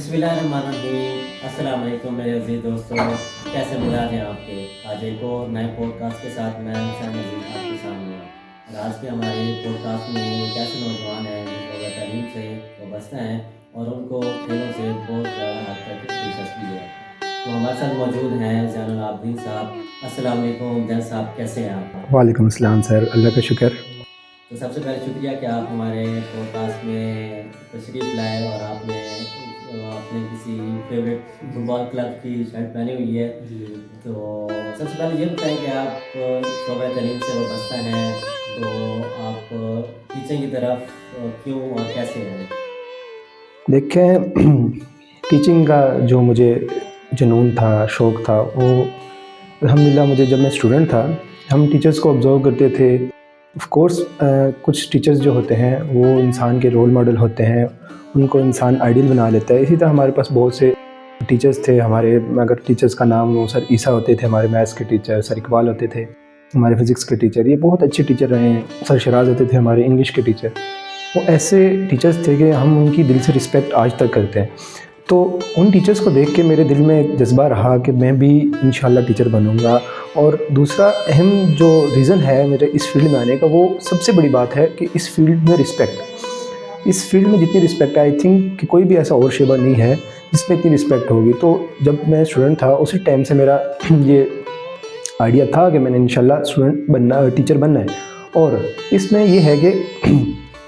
बिस्मिल्लाहिर्रहमानिर्रहीम। अस्सलाम वालेकुम मेरे अज़ीज़ दोस्तों, कैसे मिजाज हैं आपके। आज एक और नए पॉडकास्ट के साथ मैं हुसैन अजीज़ आपके सामने हूँ। और आज के हमारे पॉडकास्ट में एक ऐसे नौजवान हैं जो शौक़ तालीम से वाबस्ता हैं और उनको खेलों से बहुत ज़्यादा हद तक दिलचस्पी है। तो हमारे साथ मौजूद हैं ज़ैनुल आबिदीन साहब। अस्सलाम वालेकुम जैन साहब, कैसे हैं आप? वालेकुम अस्सलाम सर, अल्लाह का शुक्र। तो सबसे पहले शुक्रिया कि आप हमारे पॉडकास्ट में तशरीफ़ लाए और आपने किसी फेवरेट फुटबॉल क्लब की शर्ट पहनी हुई है। तो सबसे पहले ये बताएं कि आप शौक़ तालीम से वाबस्ता हैं, तो आप टीचिंग की तरफ क्यों और कैसे हैं? देखें टीचिंग का जो मुझे जुनून था, शौक़ था, वो अल्हम्दुलिल्लाह मुझे जब मैं स्टूडेंट था, हम टीचर्स को ऑब्ज़र्व करते थे। ऑफ़ कोर्स कुछ टीचर्स जो होते हैं वो इंसान के रोल मॉडल होते हैं, उनको इंसान आइडियल बना लेता है। इसी तरह हमारे पास बहुत से टीचर्स थे। हमारे अगर टीचर्स का नाम वो सर ईसा होते थे, हमारे मैथ्स के टीचर, सर इकबाल होते थे हमारे फ़िज़िक्स के टीचर, ये बहुत अच्छे टीचर रहे हैं। सर शराज होते थे हमारे इंग्लिश के टीचर। वो ऐसे टीचर्स थे कि हम उनकी दिल से रिस्पेक्ट आज तक करते हैं। तो उन टीचर्स को देख के मेरे दिल में एक जज़्बा रहा कि मैं भी इंशाल्लाह टीचर बनूँगा। और दूसरा अहम जो रीज़न है मेरे इस फ़ील्ड में आने का, वो सबसे बड़ी बात है कि इस फ़ील्ड में रिस्पेक्ट, इस फ़ील्ड में जितनी रिस्पेक्ट है, आई थिंक कि कोई भी ऐसा और शेबा नहीं है जिसमें इतनी रिस्पेक्ट होगी। तो जब मैं स्टूडेंट था उसी टाइम से मेरा ये आइडिया था कि मैंने इंशाल्लाह टीचर बनना है। और इसमें ये है कि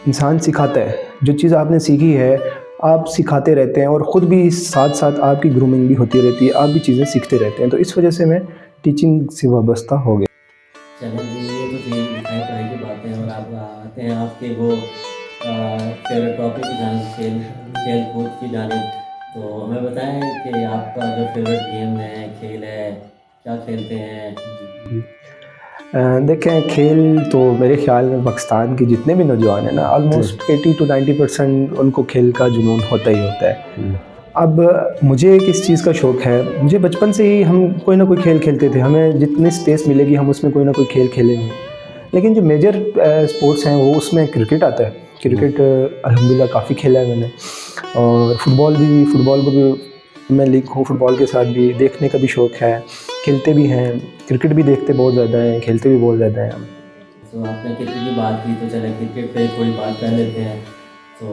इंसान सिखाता है, जो चीज़ आपने सीखी है आप सिखाते रहते हैं और ख़ुद भी साथ साथ आपकी ग्रूमिंग भी होती रहती है, आप भी चीज़ें सीखते रहते हैं। तो इस वजह से मैं टीचिंग से वाबस्ता हो गया। चलें जी, ये तो थी लिखाई पढ़ाई की बातें और आप आते हैं आपके वो फेवरेट टॉपिक की जानिब, खेल कूद की जानिब। तो हमें बताएं कि आपका जो फेवरेट गेम है, खेल है, क्या खेलते हैं? देखें खेल तो मेरे ख़्याल में पाकिस्तान के जितने भी नौजवान हैं ना, ऑलमोस्ट 80 to 90% उनको खेल का जुनून होता ही होता है। अब मुझे किस चीज़ का शौक़ है, मुझे बचपन से ही हम कोई ना कोई खेल खेलते थे। हमें जितनी स्पेस मिलेगी हम उसमें कोई ना कोई खेल खेलेंगे। लेकिन जो मेजर स्पोर्ट्स हैं वो उसमें क्रिकेट आता है। क्रिकेट अल्हम्दुलिल्लाह काफ़ी खेला है मैंने। और फुटबॉल को भी मैं लिंक हूँ, फुटबॉल के साथ भी देखने का भी शौक़ है, खेलते भी हैं। क्रिकेट भी देखते बहुत ज़्यादा हैं, खेलते भी बहुत ज़्यादा हैं हम। तो आपने क्रिकेट की बात की, तो चलें क्रिकेट पे थोड़ी बात कर लेते हैं। तो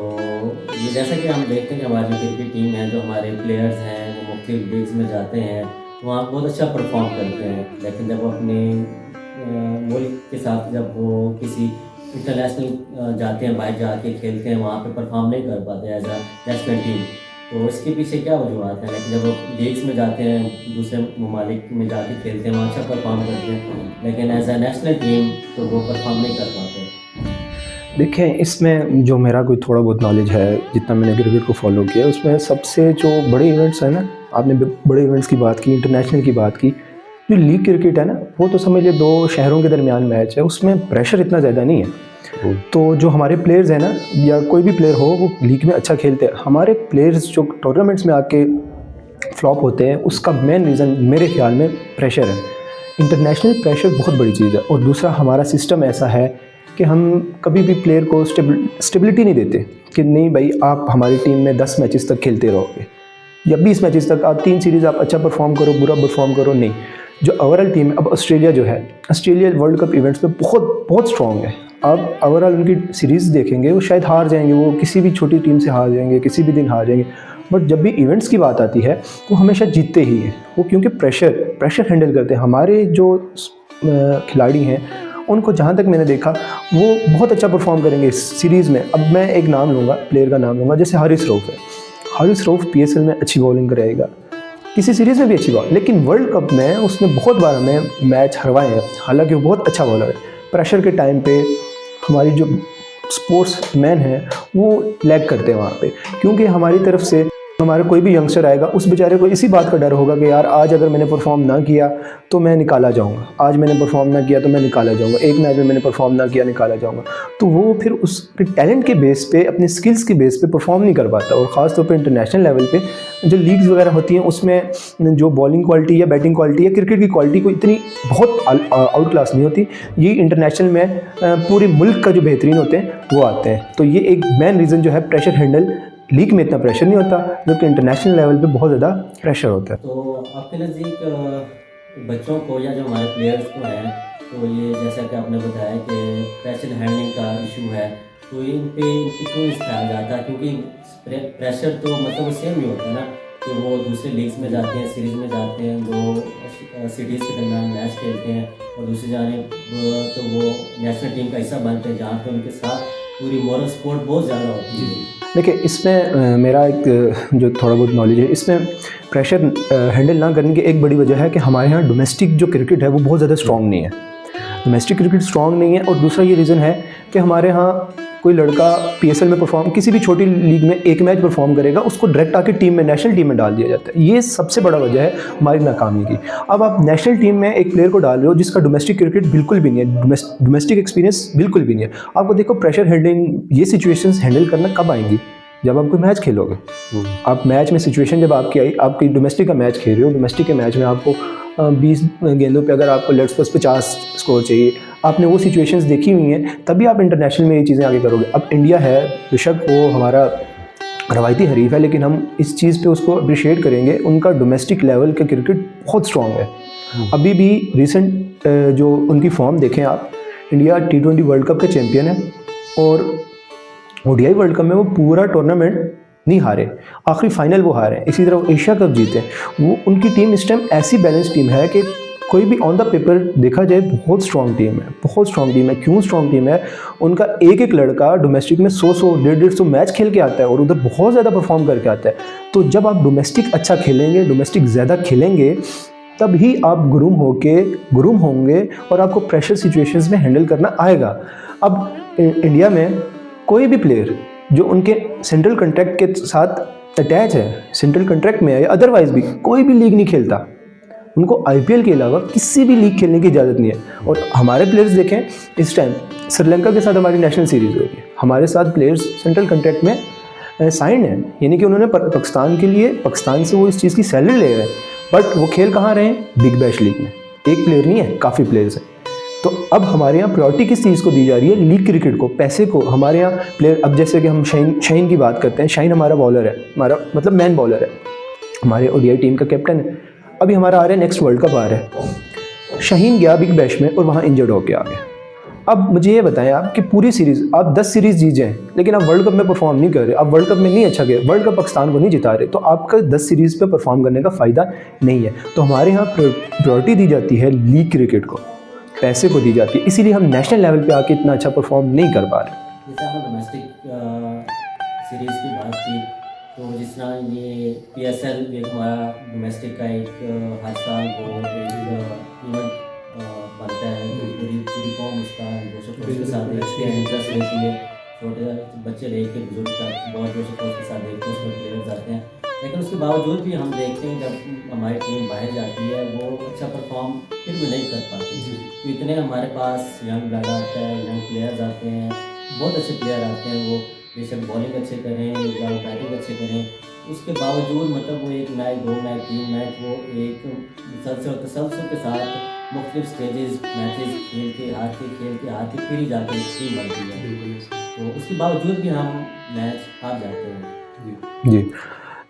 ये जैसा कि हम देखते हैं कि हमारी जो क्रिकेट टीम है, जो हमारे प्लेयर्स हैं वो मुख्तलिफ लीग्स में जाते हैं, वहाँ बहुत अच्छा परफॉर्म करते हैं। लेकिन जब वो अपने मुल्क के साथ जब वो किसी इंटरनेशनल जाते हैं, बाहर जाके खेलते हैं, वहाँ पे परफॉर्म नहीं कर पाते एज अ नेशनल टीम। तो इसके पीछे क्या वजूहत हैं? लेकिन जब वो लीग्स में जाते हैं, दूसरे ममालिक में जाके खेलते हैं, वहाँ अच्छा परफॉर्म करते हैं, लेकिन एज अ नेशनल टीम तो वो परफॉर्म नहीं कर पाते। देखें इसमें जो मेरा कोई थोड़ा बहुत नॉलेज है, जितना मैंने क्रिकेट को फॉलो किया, उसमें सबसे जो बड़े इवेंट्स हैं ना, आपने बड़े इवेंट्स की बात की, इंटरनेशनल की बात की, जो लीग क्रिकेट है ना, वो तो समझ लीजिए 2 शहरों के दरमियान मैच है, उसमें प्रेशर इतना ज़्यादा नहीं है। तो जो हमारे प्लेयर्स हैं ना, या कोई भी प्लेयर हो, वो लीग में अच्छा खेलते हैं। हमारे प्लेयर्स जो टूर्नामेंट्स में आके फ्लॉप होते हैं, उसका मेन रीज़न मेरे ख्याल में प्रेशर है। इंटरनेशनल प्रेशर बहुत बड़ी चीज़ है। और दूसरा हमारा सिस्टम ऐसा है कि हम कभी भी प्लेयर को स्टेबिलिटी नहीं देते कि नहीं भाई आप हमारी टीम में 10 मैचेस तक खेलते रहोगे या 20 मैचेस तक, आप 3 सीरीज़ आप अच्छा परफॉर्म करो, बुरा परफॉर्म करो, नहीं। जो ओवरऑल टीम है, अब ऑस्ट्रेलिया जो है, ऑस्ट्रेलिया वर्ल्ड कप इवेंट्स में बहुत बहुत स्ट्रॉन्ग है। आप ओवरऑल उनकी सीरीज़ देखेंगे, वो शायद हार जाएंगे, वो किसी भी छोटी टीम से हार जाएंगे, किसी भी दिन हार जाएंगे, बट जब भी इवेंट्स की बात आती है वो हमेशा जीतते ही हैं। वो क्योंकि प्रेशर हैंडल करते हैं। हमारे जो खिलाड़ी हैं उनको जहाँ तक मैंने देखा वो बहुत अच्छा परफॉर्म करेंगे इस सीरीज़ में। अब मैं एक नाम लूँगा, प्लेयर का नाम लूँगा, जैसे हारिस रऊफ़ है। हारिस रऊफ़ PSL में अच्छी बॉलिंग करेगा, किसी सीरीज़ में भी अच्छी बॉल, लेकिन वर्ल्ड कप में उसने बहुत बार हमें मैच हरवाए हैं। हालांकि वो बहुत अच्छा बॉलर है। प्रेशर के टाइम पे हमारी जो स्पोर्ट्स मैन हैं वो लैग करते हैं वहाँ पे, क्योंकि हमारी तरफ से हमारा कोई भी यंगस्टर आएगा, उस बेचारे को इसी बात का डर होगा कि यार आज अगर मैंने परफॉर्म ना किया तो मैं निकाला जाऊंगा, आज मैंने परफॉर्म ना किया तो मैं निकाला जाऊंगा, एक मैच में मैंने परफॉर्म ना किया निकाला जाऊंगा। तो वो फिर उसके टैलेंट के बेस पे, अपनी स्किल्स के बेस पे परफॉर्म नहीं कर पाता। और ख़ास तौर पे इंटरनेशनल लेवल पे जो लीग्स वगैरह होती हैं उसमें जो बॉलिंग क्वालिटी या बैटिंग क्वालिटी या क्रिकेट की क्वालिटी को इतनी बहुत आउट क्लास नहीं होती। ये इंटरनेशनल में पूरे मुल्क का जो बेहतरीन होते हैं वो आते हैं। तो ये एक मेन रीज़न जो है प्रेशर हैंडल लीग में इतना प्रेशर नहीं होता, जबकि इंटरनेशनल लेवल पे बहुत ज़्यादा प्रेशर होता है। तो आपके नज़दीक बच्चों को या जो हमारे प्लेयर्स को हैं, तो ये जैसा कि आपने बताया कि प्रेशर हैंडलिंग का इशू है, तो इन पे क्यों इस्तेमाल जाता है? क्योंकि प्रेशर तो मतलब सेम ही होता है ना, कि वो दूसरे लीग्स में जाते हैं, सीरीज़ में जाते हैं, दो सिटीज़ के दरमियान मैच खेलते हैं, और दूसरी जानिब तो वो नेशनल टीम का हिस्सा बनते हैं, जहाँ पे उनके साथ पूरी मॉरल सपोर्ट बहुत ज़्यादा होती है। देखिए, इसमें मेरा एक जो थोड़ा बहुत नॉलेज है, इसमें प्रेशर हैंडल ना करने की एक बड़ी वजह है कि हमारे यहाँ डोमेस्टिक जो क्रिकेट है वो बहुत ज़्यादा स्ट्रॉन्ग नहीं है। डोमेस्टिक क्रिकेट स्ट्रॉन्ग नहीं है, और दूसरा ये रीज़न है कि हमारे यहाँ कोई लड़का पीएसएल में परफॉर्म, किसी भी छोटी लीग में एक मैच परफॉर्म करेगा, उसको डायरेक्ट आके टीम में, नेशनल टीम में डाल दिया जाता है। ये सबसे बड़ा वजह है हमारी नाकामी की। अब आप नेशनल टीम में एक प्लेयर को डाल रहे हो जिसका डोमेस्टिक क्रिकेट बिल्कुल भी नहीं है, डोमेस्टिक एक्सपीरियंस बिल्कुल भी नहीं है। आपको देखो, प्रेशर हैंडलिंग, ये सिचुएशंस हैंडल करना कब आएंगी? जब आप कोई मैच खेलोगे। आप मैच में सिचुएशन जब आपकी आई, आपकी डोमेस्टिक का मैच खेल रहे हो, डोमेस्टिक के मैच में आपको 20 गेंदों पे अगर आपको लेट्स सपोज 50 स्कोर चाहिए, आपने वो सिचुएशंस देखी हुई हैं, तभी आप इंटरनेशनल में ये चीज़ें आगे करोगे। अब इंडिया है, बेशक वो हमारा रवायती हरीफ है, लेकिन हम इस चीज़ पे उसको अप्रिशिएट करेंगे, उनका डोमेस्टिक लेवल का क्रिकेट बहुत स्ट्रॉन्ग है। अभी भी रिसेंट जो उनकी फॉर्म देखें आप, इंडिया T20 वर्ल्ड कप के चैम्पियन है, और ODI वर्ल्ड कप में वो पूरा टूर्नामेंट नहीं हारे, आखिरी फाइनल वो हारे। इसी तरह वो एशिया कप जीते। वो उनकी टीम इस टाइम ऐसी बैलेंस टीम है कि कोई भी ऑन द पेपर देखा जाए बहुत स्ट्रॉन्ग टीम है, बहुत स्ट्रॉन्ग टीम है। क्यों स्ट्रॉन्ग टीम है? उनका एक एक लड़का डोमेस्टिक में 100-100, 150-150 मैच खेल के आता है, और उधर बहुत ज़्यादा परफॉर्म करके आता है। तो जब आप डोमेस्टिक अच्छा खेलेंगे, डोमेस्टिक ज़्यादा खेलेंगे, तब ही आप गुरूम होंगे और आपको प्रेशर सिचुएशंस में हैंडल करना आएगा। अब इंडिया में कोई भी प्लेयर जो उनके सेंट्रल कॉन्ट्रैक्ट के साथ अटैच है, सेंट्रल कॉन्ट्रैक्ट में है, या अदरवाइज भी कोई भी लीग नहीं खेलता, उनको IPL के अलावा किसी भी लीग खेलने की इजाज़त नहीं है। और हमारे प्लेयर्स देखें, इस टाइम श्रीलंका के साथ हमारी नेशनल सीरीज़ हो रही है, हमारे साथ प्लेयर्स सेंट्रल कॉन्ट्रैक्ट में साइन है, यानी कि उन्होंने पाकिस्तान के लिए, पाकिस्तान से वो इस चीज़ की सैलरी ले रहे हैं, बट वो खेल कहाँ रहे हैं? बिग बैश लीग में। एक प्लेयर नहीं है, काफ़ी प्लेयर्स हैं। तो अब हमारे यहाँ प्रायोरिटी किस चीज़ को दी जा रही है? लीग क्रिकेट को, पैसे को। हमारे यहाँ प्लेयर, अब जैसे कि हम शाहीन की बात करते हैं, शाहीन हमारा बॉलर है, हमारा मतलब मैन बॉलर है, हमारे ODI टीम का कैप्टन है। अभी हमारा आ रहा है, नेक्स्ट वर्ल्ड कप आ रहा है, शाहीन गया बिग बैश में और वहाँ इंजर्ड होके आ गया। अब मुझे ये बताएं आप कि पूरी सीरीज़ आप 10 सीरीज़ जीत जाएँ, लेकिन आप वर्ल्ड कप में परफॉर्म नहीं कर रहे, आप वर्ल्ड कप में नहीं अच्छा गए, वर्ल्ड कप पाकिस्तान को नहीं जिता रहे, तो आपका 10 सीरीज़ पे परफॉर्म करने का फ़ायदा नहीं है। तो हमारे यहाँ प्रायोरिटी दी जाती है लीग क्रिकेट को, पैसे को दी जाती है, इसीलिए हम नेशनल लेवल पे आके इतना अच्छा परफॉर्म नहीं कर पा रहे। जैसे आपने डोमेस्टिक सीरीज़ की बात की, तो जिस तरह ये PSL एक हमारा डोमेस्टिक का एक हर साल वो एक इवेंट बनता है, तो पूरी कौम उसका जोश के साथ देखते हैं, इंटरेस्ट लेती है, छोटे बच्चे लेके बुजुर्ग तक बहुत जोश के साथ देखते हैं, उसमें प्लेयर्स आते हैं। लेकिन उसके बावजूद भी हम देखते हैं जब हमारी टीम बाहर जाती है, वो अच्छा परफॉर्म फिर भी नहीं कर पाती। तो इतने हमारे पास यंग ब्लड आता है, यंग प्लेयर्स आते हैं, बहुत अच्छे प्लेयर आते हैं, वो बेशक बॉलिंग अच्छे करें या वो बैटिंग अच्छे करें, उसके बावजूद मतलब वो एक मैच, 2 मैच, 3 मैच वो एक तसल्सल के साथ मुख्तलिफ स्टेजेस मैचेस खेल के हार के फिर ही जाकर टीम बनती है। तो उसके बावजूद भी हम मैच हार जाते हैं। जी,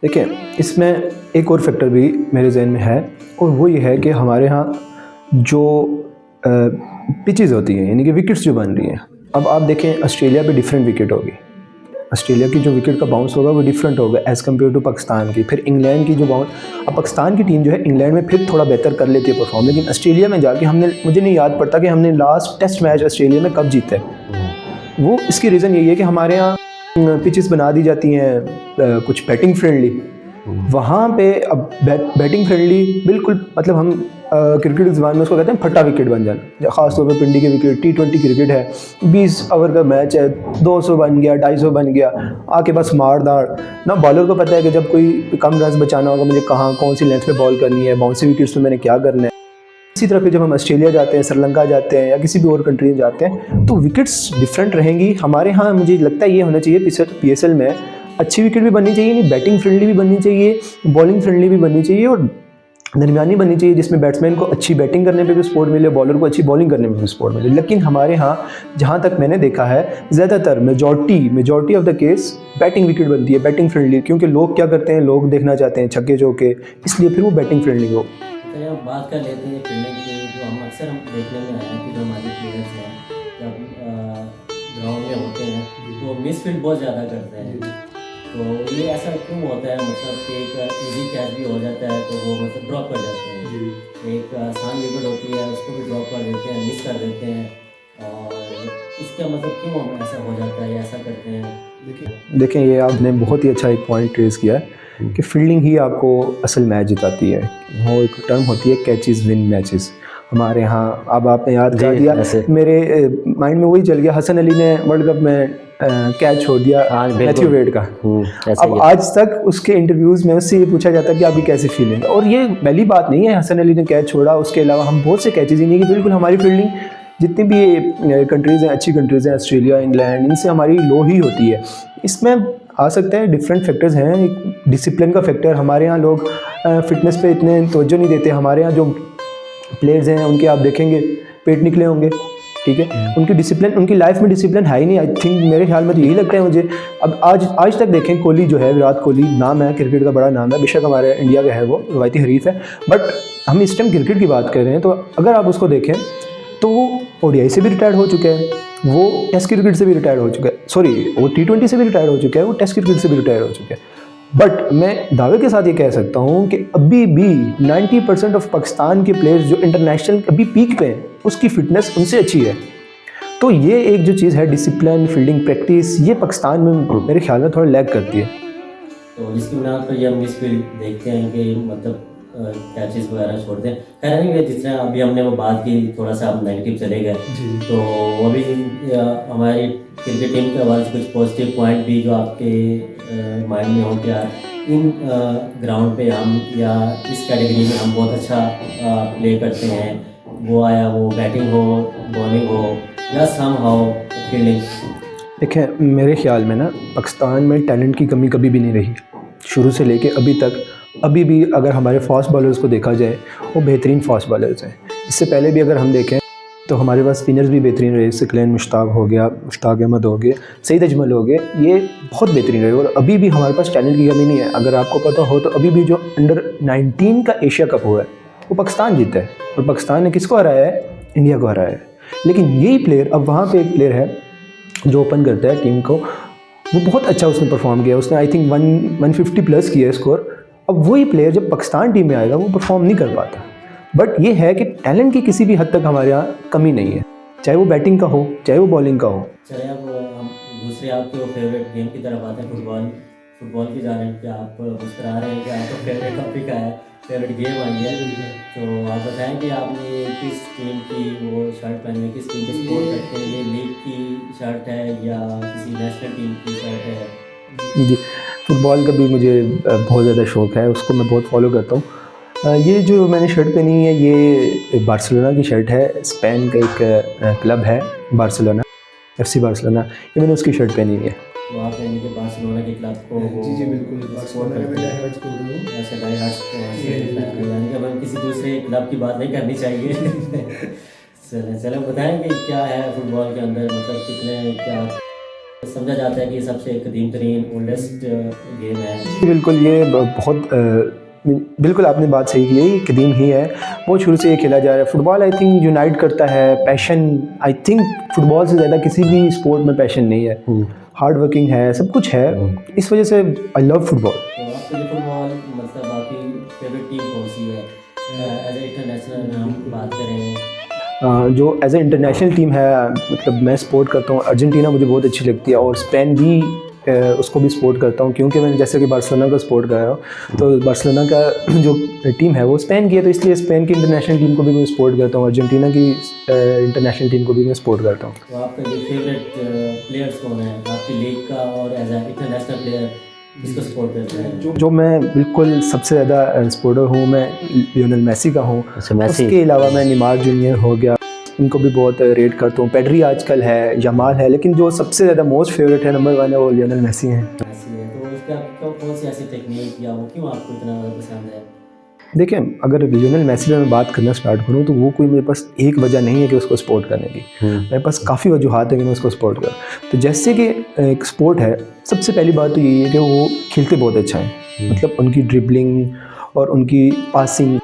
देखिए, इसमें एक और फैक्टर भी मेरे जहन में है, और वो ये है कि हमारे यहाँ जो पिचेस होती हैं, यानी कि विकेट्स जो बन रही हैं, अब आप देखें ऑस्ट्रेलिया पे डिफरेंट विकेट होगी, ऑस्ट्रेलिया की जो विकेट का बाउंस होगा वो डिफरेंट होगा एज़ कम्पेयर टू पाकिस्तान की। फिर इंग्लैंड की जो बाउंस, अब पाकिस्तान की टीम जो है इंग्लैंड में फिर थोड़ा बेहतर कर लेती है परफॉर्म, लेकिन ऑस्ट्रेलिया में जाके मुझे नहीं याद पड़ता कि हमने लास्ट टेस्ट मैच ऑस्ट्रेलिया में कब जीता है। वो इसकी रीज़न यही है कि हमारे यहाँ पिचेस बना दी जाती हैं कुछ बैटिंग फ्रेंडली, वहाँ पे अब बैटिंग फ्रेंडली बिल्कुल, मतलब हम क्रिकेट की ज़बान में उसको कहते हैं फटा विकेट बन जाना। ख़ासतौर पे पिंडी के विकेट, T20 क्रिकेट है, 20 ओवर का मैच है, 200 बन गया, 250 बन गया, आके बस मार दाड़ ना। बॉलर को पता है कि जब कोई कम रन बचाना होगा, मुझे कौन सी लेंथ पे बॉल करनी है, बाउंसी विकेट्स पे मैंने क्या करना है। इसी तरह फिर जब हम ऑस्ट्रेलिया जाते हैं, श्रीलंका जाते हैं, या किसी भी और कंट्री में जाते हैं, तो विकेट्स डिफरेंट रहेंगी। हमारे यहाँ मुझे लगता है ये होना चाहिए PSL में अच्छी विकेट भी बननी चाहिए, बैटिंग फ्रेंडली भी बननी चाहिए, बॉलिंग फ्रेंडली भी बननी चाहिए, और दरमियानी बननी चाहिए, जिसमें बैट्समैन को अच्छी बैटिंग करने पे भी सपोर्ट मिले, बॉलर को अच्छी बॉलिंग करने में भी सपोर्ट मिले। लेकिन हमारे यहाँ जहाँ तक मैंने देखा है, ज़्यादातर majority of the case batting wicket बनती है, बैटिंग फ्रेंडली, क्योंकि लोग क्या करते हैं, लोग देखना चाहते हैं छक्के चौके, इसलिए फिर वो बैटिंग फ्रेंडली हो। चलिए अब बात कर लेते हैं फील्डिंग की। जो हम अक्सर देखने में आया है कि जो हमारे प्लेयर्स हैं जब ग्राउंड में होते हैं तो मिसफील्ड बहुत ज़्यादा करते हैं। तो ये ऐसा क्यों होता है, मतलब कि एक इजी कैच भी हो जाता है तो वो मतलब ड्रॉप कर जाते हैं, एक आसान विकेट होती है उसको भी ड्रॉप कर देते हैं, मिस कर देते हैं, और इसका मतलब क्यों ऐसा हो जाता है, ऐसा करते हैं? देखें, ये आपने बहुत ही अच्छा एक पॉइंट रेज़ किया है कि फील्डिंग ही आपको असल मैच जिताती है। वो एक टर्म होती है कैचेस विन मैचेस। हमारे यहाँ अब आपने याद कर दिया, मेरे माइंड में वही चल गया, हसन अली ने वर्ल्ड कप में कैच छोड़ दिया मैथ्यू वेड का। अब आज तक उसके इंटरव्यूज़ में उससे ये पूछा जाता है कि आपकी कैसी फीलिंग है, और ये पहली बात नहीं है हसन अली ने कैच छोड़ा, उसके अलावा हम बहुत से कैचेज ही नहीं कि बिल्कुल हमारी फील्डिंग जितनी भी कंट्रीज़ हैं, अच्छी कंट्रीज़ हैं, ऑस्ट्रेलिया, इंग्लैंड, इनसे हमारी लो ही होती है। इसमें आ सकते हैं डिफरेंट फैक्टर्स हैं, एक डिसिप्लिन का फैक्टर, हमारे यहाँ लोग फिटनेस पे इतने तवज्जो नहीं देते। हमारे यहाँ जो प्लेयर्स हैं उनके आप देखेंगे पेट निकले होंगे, ठीक है, उनकी डिसिप्लिन, उनकी लाइफ में डिसिप्लिन है ही नहीं। आई थिंक मेरे ख्याल में तो यही लगता है मुझे। अब आज तक देखें, कोहली जो है, विराट कोहली नाम है, क्रिकेट का बड़ा नाम है, बेशक हमारे इंडिया का है, वो रवायती हरीफ है, बट हम इस टाइम क्रिकेट की बात कर रहे हैं। तो अगर आप उसको देखें तो वो ओडीआई से भी रिटायर्ड हो चुके हैं, वो टेस्ट क्रिकेट से भी रिटायर्ड हो चुका है, सॉरी वो T20 से भी रिटायर्ड हो चुका है, वो टेस्ट क्रिकेट से भी रिटायर हो चुके हैं। बट मैं दावे के साथ ये कह सकता हूँ कि अभी भी 90% ऑफ पाकिस्तान के प्लेयर्स जो इंटरनेशनल अभी पीक पे हैं, उसकी फ़िटनेस उनसे अच्छी है। तो ये एक जो चीज़ है डिसिप्लिन, फील्डिंग प्रैक्टिस, ये पाकिस्तान में मेरे ख्याल में थोड़ा लैग करती है। तो इसकी बुनियाद पर ये हम मिसफील्ड देखते हैं कि मतलब कैचेस वगैरह छोड़ते हैं। खैर नहीं, जिस तरह अभी हमने वो बात की, थोड़ा सा हम नेगेटिव चले गए, तो अभी हमारी क्रिकेट टीम के हवाले से कुछ पॉजिटिव पॉइंट भी जो आपके माइंड में हो, क्या इन ग्राउंड पे हम या इस कैटेगरी में हम बहुत अच्छा प्ले करते हैं, वो आया वो बैटिंग हो, बॉलिंग हो या सम हाउ फील्डिंग। देखें, मेरे ख्याल में ना पाकिस्तान में टैलेंट की कमी कभी भी नहीं रही, शुरू से लेके अभी तक। अभी भी अगर हमारे फास्ट बॉलर्स को देखा जाए, वो बेहतरीन फास्ट बॉलर्स हैं। इससे पहले भी अगर हम देखें तो हमारे पास स्पिनर्स भी बेहतरीन रहे, सिकलैन मुश्ताक हो गया, मुश्ताक अहमद हो गए, सईद अजमल हो गए, ये बहुत बेहतरीन रहे। और अभी भी हमारे पास टैलेंट की कमी नहीं है। अगर आपको पता हो तो अभी भी जो अंडर 19 का एशिया कप हुआ है वो पाकिस्तान जीता है, और पाकिस्तान ने किसको हराया है? इंडिया को हराया है। लेकिन यही प्लेयर, अब वहाँ पे एक प्लेयर है जो ओपन करता है टीम को, वो बहुत अच्छा उसने परफॉर्म किया, उसने आई थिंक 150 प्लस किया स्कोर। अब वही प्लेयर जब पाकिस्तान टीम में आएगा वो परफॉर्म नहीं कर पाता। बट ये है कि टैलेंट की किसी भी हद तक हमारे यहाँ कमी नहीं है, चाहे वो बैटिंग का हो, चाहे वो बॉलिंग का हो। चलिए अब हम दूसरे आपके वो फेवरेट गेम की तरफ आते हैं, फुटबॉल की जानिब पे आप मुस्कुरा रहे हैं कि आपका फेवरेट टॉपिक है, फेवरेट गेम आई है। तो आप बताएं कि आपने किस टीम की वो शर्ट पहनी है, किस टीम को सपोर्ट करते हैं? ये लीग की शर्ट है या किसी नेशनल टीम की शर्ट है? जी, फुटबॉल का भी मुझे बहुत ज़्यादा शौक़ है, उसको मैं बहुत फॉलो करता हूँ। ये जो मैंने शर्ट पहनी है ये बार्सिलोना की शर्ट है। स्पेन का एक क्लब है बार्सिलोना, FC बार्सिलोना, ये मैंने उसकी शर्ट पहनी है। तो आप यानी कि बार्सिलोना के क्लब को जी बिल्कुल सपोर्ट करते हैं? ऐसा डाई हार्ट्स, यानी कि हमें किसी दूसरे क्लब की बात नहीं करनी चाहिए। चलो बताएं कि क्या है फुटबॉल के अंदर, मतलब कितने, क्या समझा जाता है कि सबसे कदीम तरीन ओल्डेस्ट गेम है? जी बिल्कुल, ये बहुत बिल्कुल आपने बात सही की है, ये कदीम ही है, बहुत शुरू से ये खेला जा रहा है। फुटबॉल आई थिंक यूनाइट करता है, पैशन, आई थिंक फुटबॉल से ज़्यादा किसी भी स्पोर्ट में पैशन नहीं है, हार्ड वर्किंग है, सब कुछ है, इस वजह से आई लव फुटबॉल। तो आपके लिए फुटबॉल मतलब आपकी फेवरेट टीम कौन सी है? एज ए इंटरनेशनल हम बात करें, जो एज ए इंटरनेशनल टीम है, मतलब मैं सपोर्ट करता हूँ अर्जेंटीना, मुझे बहुत अच्छी लगती है, और स्पेन भी उसको भी सपोर्ट करता हूँ, क्योंकि मैंने जैसे कि बार्सिलोना का सपोर्ट कर रहा हूँ, तो बार्सिलोना का जो टीम है वो स्पेन की है, तो इसलिए स्पेन की इंटरनेशनल टीम को भी मैं सपोर्ट करता हूँ, अर्जेंटीना की इंटरनेशनल टीम को भी मैं सपोर्ट करता हूँ। तो आपका जो फेवरेट प्लेयर्स कौन है आपकी लीग का, और एज ए इंटरनेशनल प्लेयर किसको सपोर्ट करते हैं? जो मैं बिल्कुल सबसे ज़्यादा सपोर्टर हूँ, मैं लियोनेल मेसी का हूँ। उसके अलावा मैं नेमार जूनियर हो गया, इनको भी बहुत रेट करता हूँ। पेड्री आजकल है, यमाल है, लेकिन जो सबसे ज़्यादा मोस्ट फेवरेट है, नंबर 1 है, वो लियोनेल मेसी हैं। तो उसका कौन सी ऐसी टेक्निक या वो क्यों आपको इतना पसंद है? देखिए, अगर लियोनेल मेसी पे मैं बात करना स्टार्ट करूँ तो वो कोई मेरे पास एक वजह नहीं है कि उसको सपोर्ट करने की। मेरे पास काफ़ी वजूहात है कि मैं उसको सपोर्ट करूँ। तो जैसे कि एक स्पोर्ट है, सबसे पहली बात तो यही है कि वो खेलते बहुत अच्छा है। मतलब उनकी ड्रिबलिंग और उनकी पासिंग,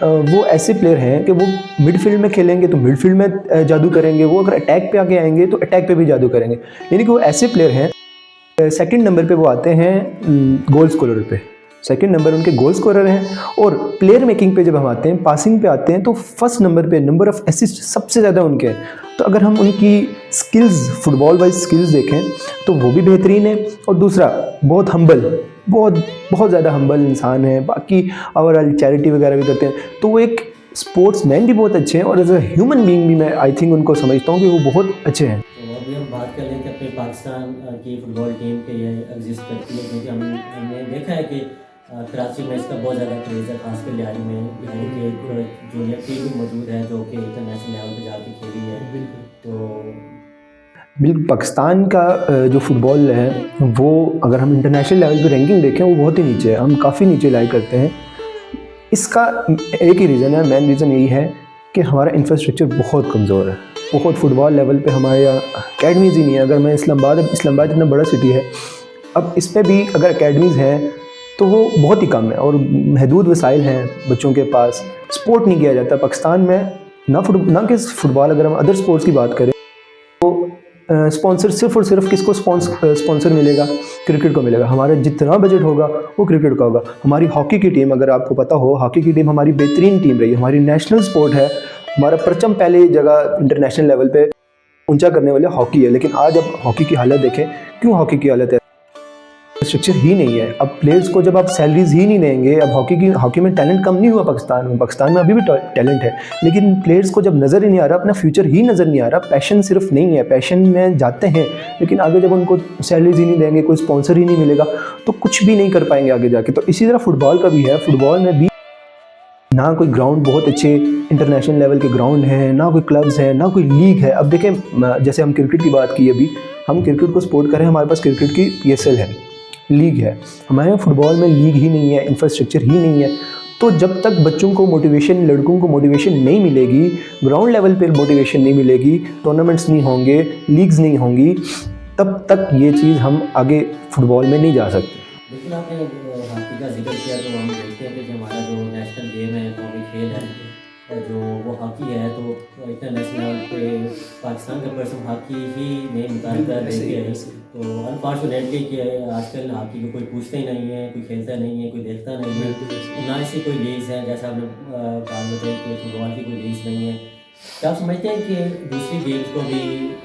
वो ऐसे प्लेयर हैं कि वो मिडफील्ड में खेलेंगे तो मिडफील्ड में जादू करेंगे, वो अगर अटैक पे आके आएंगे तो अटैक पे भी जादू करेंगे। यानी कि वो ऐसे प्लेयर हैं, सेकंड नंबर पे वो आते हैं गोल स्कोरर पे, सेकंड नंबर उनके गोल स्कोरर हैं। और प्लेयर मेकिंग पे जब हम आते हैं, पासिंग पे आते हैं, तो फर्स्ट नंबर पे नंबर ऑफ असिस्ट सबसे ज़्यादा उनके हैं। तो अगर हम उनकी स्किल्स, फुटबॉल वाइज स्किल्स देखें तो वो भी बेहतरीन है। और दूसरा, बहुत हम्बल, बहुत बहुत ज़्यादा हम्बल इंसान है। बाकी ओवरऑल चैरिटी वगैरह भी करते हैं। तो वो एक स्पोर्ट्समैन भी बहुत अच्छे हैं और एज अ ह्यूमन बीइंग भी मैं आई थिंक उनको समझता हूँ कि वो बहुत अच्छे हैं। तो अभी हम बात कर लें कि अपने पाकिस्तान की फुटबॉल टीम के ये एग्जिस्ट करती है, क्योंकि हमने देखा है कि कराची में इसका बहुत ज़्यादा क्रेज़ है, खासकर लिहारी में। यहाँ की एक जूनियर टीम भी मौजूद है जो कि इंटरनेशनल लेवल पे जाके खेली है। तो बिल्कुल, पाकिस्तान का जो फ़ुटबॉल है वो अगर हम इंटरनेशनल लेवल पे रैंकिंग देखें वो बहुत ही नीचे है, हम काफ़ी नीचे लाई करते हैं। इसका एक ही रीज़न है, मेन रीज़न यही है कि हमारा इंफ्रास्ट्रक्चर बहुत कमज़ोर है। बहुत फुटबॉल लेवल पे हमारे यहाँ अकेडमीज़ ही नहीं है। अगर मैं इस्लामाबाद इतना बड़ा सिटी है, अब इस पे भी अगर अकेडमीज़ हैं तो वो बहुत ही कम है और महदूद वसाइल हैं बच्चों के पास। सपोर्ट नहीं किया जाता पाकिस्तान में, ना कि फुटबॉल, अगर हम अदर स्पोर्ट्स की बात करें तो स्पॉन्सर सिर्फ और सिर्फ किसको स्पॉन्सर मिलेगा? क्रिकेट को मिलेगा। हमारा जितना बजट होगा वो क्रिकेट का होगा। हमारी हॉकी की टीम, अगर आपको पता हो, हॉकी की टीम हमारी बेहतरीन टीम रही है, हमारी नेशनल स्पोर्ट है। हमारा परचम पहले जगह इंटरनेशनल लेवल पे ऊंचा करने वाले हॉकी है। लेकिन आज अब हॉकी की हालत देखें, क्यों हॉकी की हालत है? स्ट्रक्चर ही नहीं है। अब प्लेयर्स को जब आप सैलरीज ही नहीं देंगे, अब हॉकी में टैलेंट कम नहीं हुआ पाकिस्तान में अभी भी टैलेंट है, लेकिन प्लेयर्स को जब नज़र ही नहीं आ रहा, अपना फ्यूचर ही नज़र नहीं आ रहा, पैशन सिर्फ नहीं है, पैशन में जाते हैं लेकिन आगे जब उनको सैलरीज ही नहीं देंगे, कोई स्पॉन्सर ही नहीं मिलेगा तो कुछ भी नहीं कर पाएंगे आगे जाके। तो इसी तरह फुटबॉल का भी है। फुटबॉल में भी ना कोई ग्राउंड बहुत अच्छे इंटरनेशनल लेवल के ग्राउंड हैं, ना कोई क्लब्स हैं, ना कोई लीग है। अब देखें, जैसे हम क्रिकेट की बात की, अभी हम क्रिकेट को सपोर्ट करें, हमारे पास क्रिकेट की PSL है, लीग है। हमारे यहाँ फुटबॉल में लीग ही नहीं है, इंफ्रास्ट्रक्चर ही नहीं है। तो जब तक बच्चों को मोटिवेशन, लड़कों को मोटिवेशन नहीं मिलेगी, ग्राउंड लेवल पे मोटिवेशन नहीं मिलेगी, टूर्नामेंट्स नहीं होंगे, लीग्स नहीं होंगी, तब तक ये चीज़ हम आगे फुटबॉल में नहीं जा सकते। बिल्कुल, आपने हॉकी का जिक्र किया तो हम देखते हैं कि जो हमारा जो नेशनल गेम है, कौमी खेल है, जो वो हॉकी है, तो इंटरनेशनल लेवल पे पाकिस्तान का पर्सन हॉकी ही में मुकाबला देते हैं। तो अनफॉर्चुनेटली कि आजकल हॉकी को कोई पूछता ही नहीं है, कोई खेलता नहीं है, कोई देखता नहीं है, ना इसी कोई लीग्स है। जैसा आपने बात बताई कि फुटबॉल की कोई लीग्स नहीं है। क्या आप समझते हैं कि दूसरी गेम्स को भी,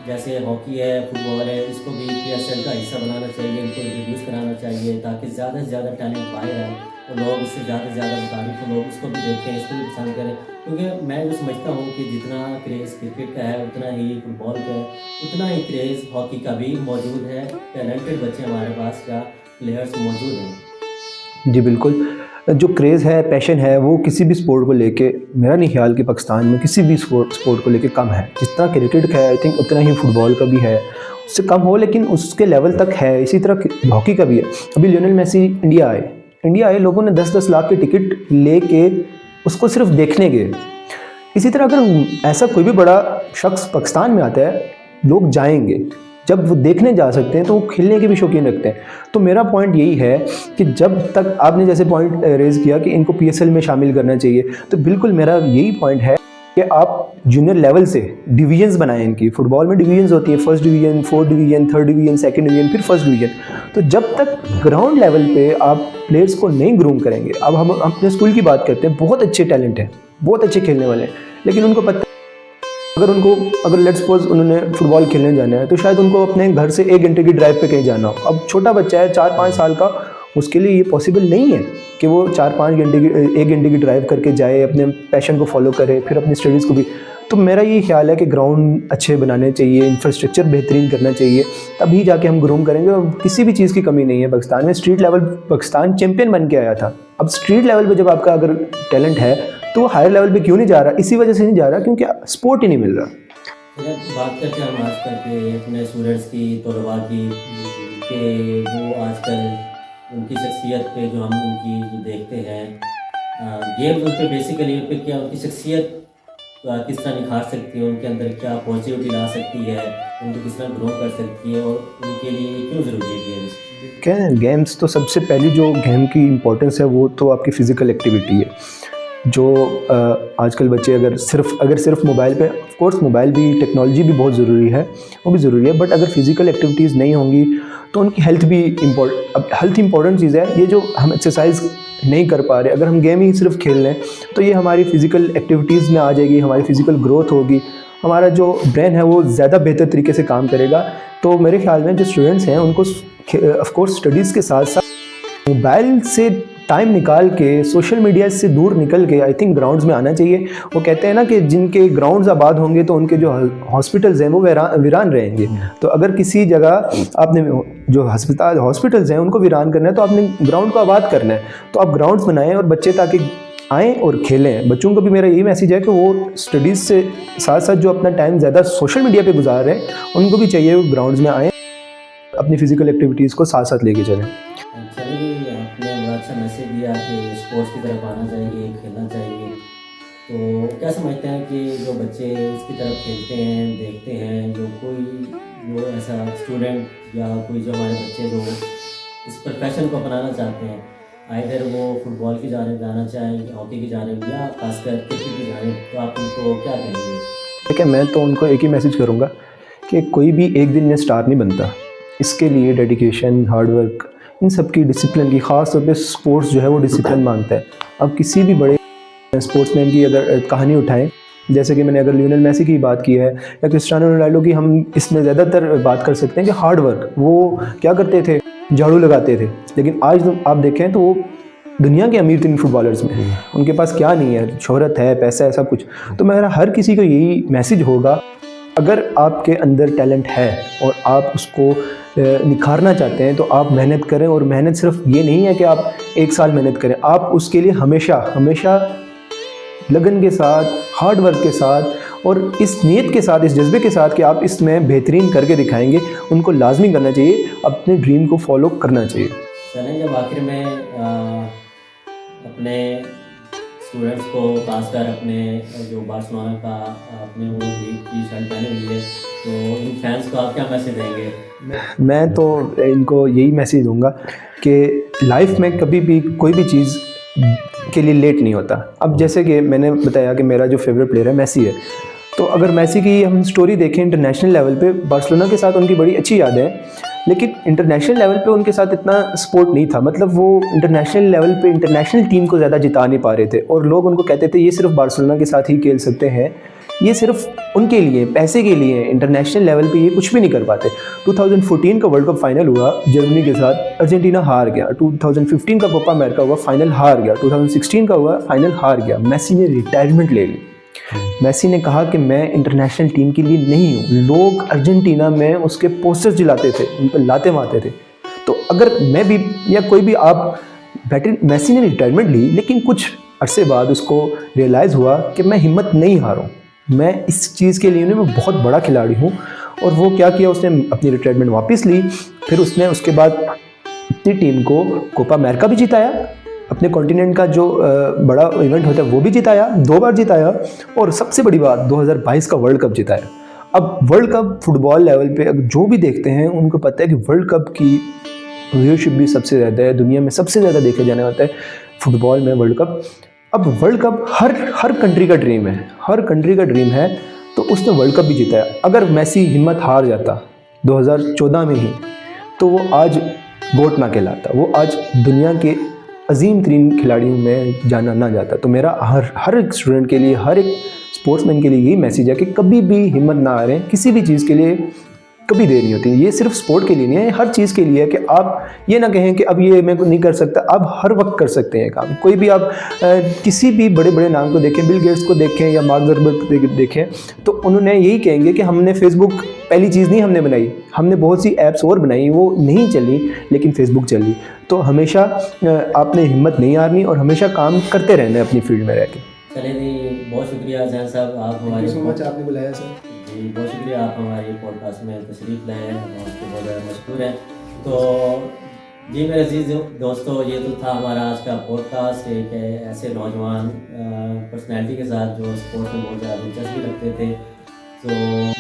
जैसे हॉकी है, फुटबॉल है, इसको भी PSL का हिस्सा बनाना चाहिए, इनको इंट्रोड्यूस कराना चाहिए, ताकि ज़्यादा से ज़्यादा टैलेंट बाहर आए और लोग इससे ज़्यादा से ज़्यादा मुताबिक लोग इसको भी देखें, इसको भी पसंद करें? क्योंकि मैं जो समझता हूँ कि जितना क्रेज़ क्रिकेट का है उतना ही फुटबॉल का है, उतना ही क्रेज़ हॉकी का भी मौजूद है। टैलेंटेड बच्चे हमारे पास का प्लेयर्स मौजूद हैं। जी बिल्कुल, जो क्रेज़ है, पैशन है, वो किसी भी स्पोर्ट को लेके, मेरा नहीं ख्याल कि पाकिस्तान में किसी भी स्पोर्ट को लेके कम है। जितना क्रिकेट का है, आई थिंक उतना ही फुटबॉल का भी है। उससे कम हो लेकिन उसके लेवल तक है। इसी तरह हॉकी का भी है। अभी लियोनेल मेसी इंडिया आए, लोगों ने 10-10 लाख की टिकट लेके उसको सिर्फ देखने गए। इसी तरह अगर ऐसा कोई भी बड़ा शख्स पाकिस्तान में आता है, लोग जाएंगे। जब वो देखने जा सकते हैं तो वो खेलने के भी शौकीन रखते हैं। तो मेरा पॉइंट यही है कि जब तक, आपने जैसे पॉइंट रेज़ किया कि इनको PSL में शामिल करना चाहिए, तो बिल्कुल मेरा यही पॉइंट है कि आप जूनियर लेवल से डिवीजन्स बनाएं इनकी। फुटबॉल में डिवीजन्स होती है, first division, fourth division, third division, second division, फिर फर्स्ट डिवीजन। तो जब तक ग्राउंड लेवल पे आप प्लेयर्स को नहीं ग्रूम करेंगे, अब हम अपने स्कूल की बात करते हैं, बहुत अच्छे टैलेंट हैं, बहुत अच्छे खेलने वाले हैं, लेकिन उनको पता, अगर लेट्स सपोज उन्होंने फुटबॉल खेलने जाना है तो शायद उनको अपने घर से 1 घंटे की ड्राइव पे कहीं जाना हो। अब छोटा बच्चा है 4-5 साल का, उसके लिए ये पॉसिबल नहीं है कि वो 4-5 घंटे की 1 घंटे की ड्राइव करके जाए, अपने पैशन को फॉलो करे, फिर अपनी स्टडीज़ को भी। तो मेरा ये ख्याल है कि ग्राउंड अच्छे बनाने चाहिए, इंफ्रास्ट्रक्चर बेहतरीन करना चाहिए, तभी जाके हम ग्रूम करेंगे। और किसी भी चीज़ की कमी नहीं है पाकिस्तान में। स्ट्रीट लेवल पाकिस्तान चैंपियन बन के आया था। अब स्ट्रीट लेवल पे जब आपका अगर टैलेंट है तो वो हायर लेवल पे क्यों नहीं जा रहा? इसी वजह से नहीं जा रहा क्योंकि स्पोर्ट ही नहीं मिल रहा। बात करते हैं हम आजकल के अपने स्टूडेंट्स की, तलबा की, कि वो आजकल उनकी शख्सियत पे जो हम उनकी जो देखते हैं गेम्स उन पर बेसिकली उन पर क्या उनकी शख्सियत किस तरह निखार सकती है, उनके अंदर क्या पॉजिटिविटी ला सकती है, उनको किस तरह ग्रो कर सकती है और उनके लिए क्यों ज़रूरी है गेम्स। क्या है, गेम्स तो सबसे पहली जो गेम की इम्पोर्टेंस है वो तो आपकी फ़िज़िकल एक्टिविटी है। जो आजकल बच्चे अगर सिर्फ मोबाइल पे, ऑफ कोर्स मोबाइल भी, टेक्नोलॉजी भी बहुत ज़रूरी है, वो भी ज़रूरी है, बट अगर फिज़िकल एक्टिविटीज़ नहीं होंगी तो उनकी हेल्थ भी अब हेल्थ इंपॉर्टेंट चीज़ है। ये जो हम एक्सरसाइज नहीं कर पा रहे, अगर हम गेम ही सिर्फ खेल लें तो ये हमारी फ़िज़िकल एक्टिविटीज़ में आ जाएगी, हमारी फ़िज़िकल ग्रोथ होगी, हमारा जो ब्रेन है वो ज़्यादा बेहतर तरीके से काम करेगा। तो मेरे ख्याल में जो स्टूडेंट्स हैं उनको ऑफ कोर्स स्टडीज़ के साथ साथ मोबाइल से टाइम निकाल के, सोशल मीडिया से दूर निकल के आई थिंक ग्राउंड्स में आना चाहिए। वो कहते हैं ना कि जिनके ग्राउंड्स आबाद होंगे तो उनके जो हॉस्पिटल्स हैं वो वीरान रहेंगे। तो अगर किसी जगह आपने जो हॉस्पिटल्स हैं उनको वीरान करना है तो आपने ग्राउंड को आबाद करना है। तो आप ग्राउंड्स बनाएं और बच्चे ताकि आएँ और खेलें। बच्चों को भी मेरा यही मैसेज है कि वो स्टडीज़ से साथ साथ जो अपना टाइम ज़्यादा सोशल मीडिया पे गुजार रहे हैं उनको भी चाहिए वो ग्राउंड्स में आएँ, अपनी फ़िज़िकल एक्टिविटीज़ को साथ साथ लेके चलें। चलिए, आपने बड़ा अच्छा मैसेज दिया कि स्पोर्ट्स की तरफ आना चाहिए, खेलना चाहिए। तो क्या समझते हैं कि जो बच्चे इसकी तरफ खेलते हैं, देखते हैं, जो ऐसा स्टूडेंट या कोई जो हमारे बच्चे जो इस प्रोफेशन को अपनाना चाहते हैं, आइदर वो फुटबॉल की जानिब जाना चाहें, हॉकी की जानिब या खासकर क्रिकेट की जानिब, तो आप उनको क्या कहेंगे? ठीक है, मैं तो उनको एक ही मैसेज करूँगा कि कोई भी एक दिन में स्टार नहीं बनता। इसके लिए डेडिकेशन, हार्ड वर्क, इन सब की, डिसिप्लिन की, ख़ास तौर पे स्पोर्ट्स जो है वो डिसिप्लिन मांगता है। अब किसी भी बड़े स्पोर्ट्समैन की अगर कहानी उठाएं, जैसे कि मैंने अगर लियोनेल मेसी की बात की है या क्रिस्टियानो रोनाल्डो की, हम इसमें ज़्यादातर बात कर सकते हैं कि हार्ड वर्क। वो क्या करते थे, झाड़ू लगाते थे, लेकिन आज आप देखें तो वो दुनिया के अमीर 3 फुटबॉलर्स में हैं। उनके पास क्या नहीं है, शोहरत है, पैसा है, सब कुछ। तो मेरा हर किसी को यही मैसेज होगा, अगर आपके अंदर टैलेंट है और आप उसको निखारना चाहते हैं तो आप मेहनत करें। और मेहनत सिर्फ ये नहीं है कि आप 1 साल मेहनत करें, आप उसके लिए हमेशा लगन के साथ, हार्ड वर्क के साथ और इस नीयत के साथ, इस जज्बे के साथ कि आप इसमें बेहतरीन करके दिखाएंगे, उनको लाजमी करना चाहिए, अपने ड्रीम को फॉलो करना चाहिए। चलें, जब आखिर में अपने स्टूडेंट्स को, खासकर अपने जो बार्सिलोना का अपने वो लीग की शर्ट पहने हुई है, तो इन फैंस को आप क्या मैसेज देंगे? मैं तो इनको यही मैसेज दूंगा कि लाइफ में कभी भी कोई भी चीज़ के लिए लेट नहीं होता। अब जैसे कि मैंने बताया कि मेरा जो फेवरेट प्लेयर है मैसी है, तो अगर मैसी की हम स्टोरी देखें इंटरनेशनल लेवल पे, बार्सिलोना के साथ उनकी बड़ी अच्छी यादें हैं, लेकिन इंटरनेशनल लेवल पे उनके साथ इतना सपोर्ट नहीं था। मतलब वो इंटरनेशनल लेवल पे इंटरनेशनल टीम को ज़्यादा जिता नहीं पा रहे थे और लोग उनको कहते थे ये सिर्फ बार्सिलोना के साथ ही खेल सकते हैं, ये सिर्फ उनके लिए, पैसे के लिए, इंटरनेशनल लेवल पे ये कुछ भी नहीं कर पाते। 2014 का वर्ल्ड कप फाइनल हुआ जर्मनी के साथ, अर्जेंटीना हार गया। 2015 का कोपा अमेरिका हुआ, फाइनल हार गया। 2016 का हुआ, फाइनल हार गया। मेसी ने रिटायरमेंट ले ली। मेसी ने कहा कि मैं इंटरनेशनल टीम के लिए नहीं हूँ। लोग अर्जेंटीना में उसके पोस्टर्स जलाते थे, उन पर लाते मारते थे। तो अगर मैं भी या कोई भी आप बैठे, मेसी ने रिटायरमेंट ली, लेकिन कुछ अरसे बाद उसको रियलाइज़ हुआ कि मैं हिम्मत नहीं हारूं, मैं इस चीज़ के लिए मैं बहुत बड़ा खिलाड़ी हूँ। और वो क्या किया, उसने अपनी रिटायरमेंट वापस ली। फिर उसने उसके बाद अपनी टीम को कोपा अमेरिका भी जिताया, अपने कॉन्टिनेंट का जो बड़ा इवेंट होता है वो भी जिताया, 2 बार जिताया, और सबसे बड़ी बात 2022 का वर्ल्ड कप जिताया। अब वर्ल्ड कप फुटबॉल लेवल पे जो भी देखते हैं उनको पता है कि वर्ल्ड कप की व्यूअरशिप भी सबसे ज़्यादा है, दुनिया में सबसे ज़्यादा देखा जाने वाला है फुटबॉल में वर्ल्ड कप। अब वर्ल्ड कप हर कंट्री का ड्रीम है, हर कंट्री का ड्रीम है, तो उसने वर्ल्ड कप भी जीता है। अगर मेसी हिम्मत हार जाता 2014 में ही, तो वो आज गोट ना कहलाता, वो आज दुनिया के अजीम तरीन खिलाड़ियों में जाना ना जाता। तो मेरा हर एक स्टूडेंट के लिए, हर एक स्पोर्ट्समैन के लिए यही मैसेज है कि कभी भी हिम्मत ना हारें, किसी भी चीज़ के लिए कभी देर नहीं होती। ये सिर्फ स्पोर्ट के लिए नहीं है, हर चीज़ के लिए है कि आप ये ना कहें कि अब ये मैं नहीं कर सकता, आप हर वक्त कर सकते हैं काम। कोई भी आप किसी भी बड़े बड़े नाम को देखें, बिल गेट्स को देखें या मार्क ज़करबर्ग को देखें, तो उन्होंने यही कहेंगे कि हमने फेसबुक पहली चीज़ नहीं हमने बनाई, हमने बहुत सी ऐप्स और बनाई, वो नहीं चली लेकिन फेसबुक चली। तो हमेशा आपने हिम्मत नहीं हारनी और हमेशा काम करते रहना है अपनी फील्ड में रह के। चलिए जी, बहुत शुक्रिया जैन साहब, आप हमारे आपने बुलाया सर। जी बहुत शुक्रिया, आप हमारे पॉडकास्ट में तशरीफ़ लाए हैं, हम आपके बहुत ज़्यादा मशहूर हैं। तो जी मेरे अजीज दोस्तों, ये तो था हमारा आज का पॉडकास्ट। एक ऐसे नौजवान पर्सनैलिटी के साथ जो स्पोर्ट्स में बहुत ज़्यादा दिलचस्पी रखते थे। तो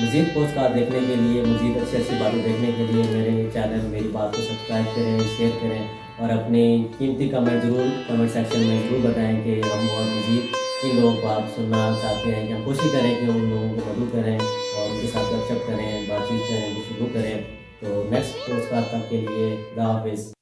मज़ीद पॉडकास्ट देखने के लिए, मज़ीद अच्छी अच्छी बातें देखने के लिए मेरे चैनल मेरी बात को सब्सक्राइब करें, शेयर करें और अपनी कीमती कमेंट ज़रूर कमेंट सेक्शन में ज़रूर बताएं कि हम और मज़ीद किन लोगों को आप सुनना चाहते हैं, कि हम कोशिश करें कि उन लोगों को मदद करें और उनके साथ गपशप करें, बातचीत करें, गुफ्तगू करें। तो नेक्स्ट पॉडकास्ट तक के लिए खुदा हाफिज़।